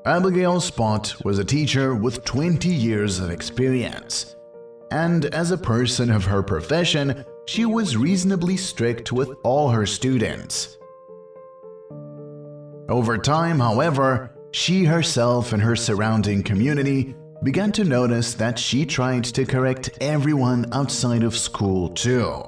Abigail Spot was a teacher with 20 years of experience, and as a person of her profession, she was reasonably strict with all her students. Over time, however, she herself and her surrounding community began to notice that she tried to correct everyone outside of school too.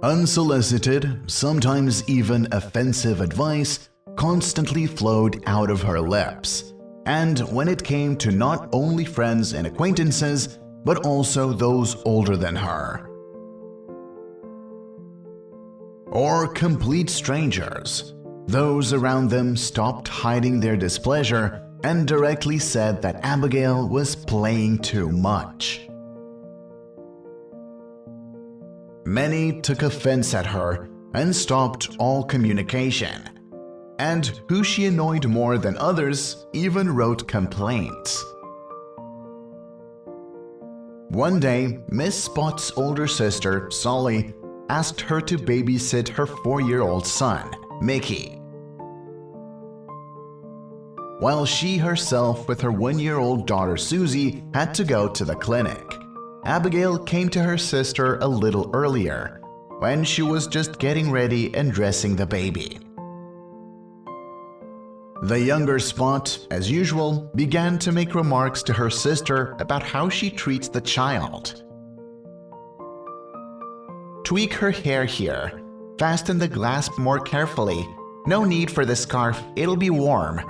Unsolicited, sometimes even offensive advice constantly flowed out of her lips, and when it came to not only friends and acquaintances, but also those older than her, or complete strangers, those around them stopped hiding their displeasure and directly said that Abigail was playing too much. Many took offense at her and stopped all communication, and who she annoyed more than others even wrote complaints. One day, Miss Spot's older sister, Solly, asked her to babysit her 4-year-old son, Mickey. While she herself with her 1-year-old daughter Susie had to go to the clinic, Abigail came to her sister a little earlier, when she was just getting ready and dressing the baby. The younger Spot, as usual, began to make remarks to her sister about how she treats the child. "Tweak her hair here. Fasten the clasp more carefully. No need for the scarf, it'll be warm."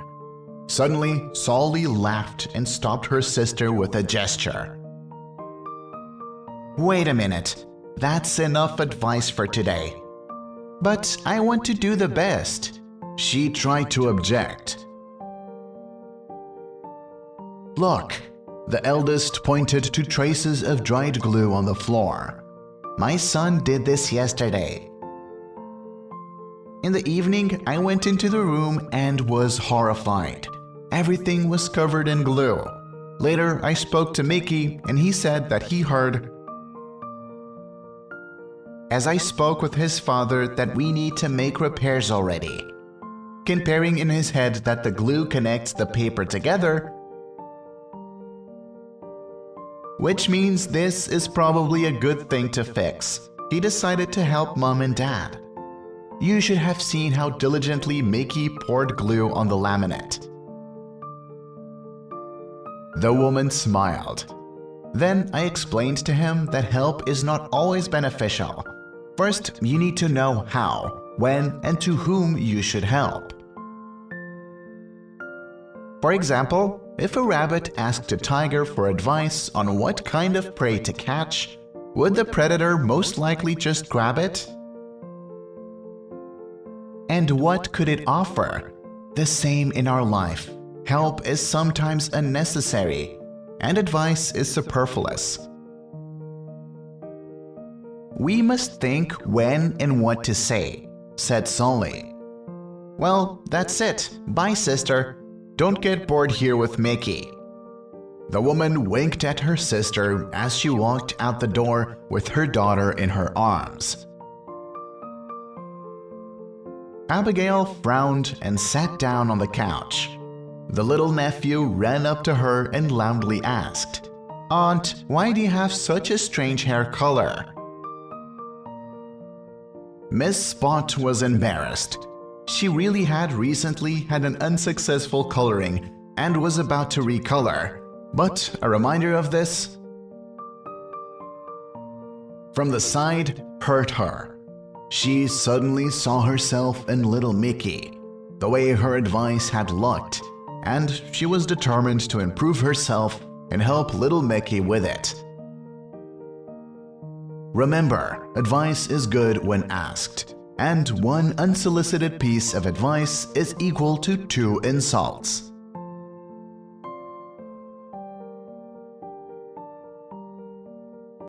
Suddenly, Solly laughed and stopped her sister with a gesture. "Wait a minute, that's enough advice for today." "But I want to do the best," she tried to object. "Look," the eldest pointed to traces of dried glue on the floor. "My son did this yesterday. In the evening, I went into the room and was horrified. Everything was covered in glue. Later, I spoke to Mickey and he said that he heard as I spoke with his father that we need to make repairs already, comparing in his head that the glue connects the paper together, which means this is probably a good thing to fix. He decided to help Mom and Dad. You should have seen how diligently Mickey poured glue on the laminate." The woman smiled. Then I explained to him that help is not always beneficial. First, you need to know how, when, and to whom you should help. For example, if a rabbit asked a tiger for advice on what kind of prey to catch, would the predator most likely just grab it? And what could it offer? The same in our life. Help is sometimes unnecessary, and advice is superfluous. "We must think when and what to say," said Solly. "Well, that's it. Bye, sister. Don't get bored here with Mickey." The woman winked at her sister as she walked out the door with her daughter in her arms. Abigail frowned and sat down on the couch. The little nephew ran up to her and loudly asked, "Aunt, why do you have such a strange hair color?" Miss Spot was embarrassed. She really had recently had an unsuccessful coloring and was about to recolor, but a reminder of this from the side hurt her. She suddenly saw herself in little Mickey, the way her advice had looked, and she was determined to improve herself and help little Mickey with it. Remember, advice is good when asked, and one unsolicited piece of advice is equal to 2 insults.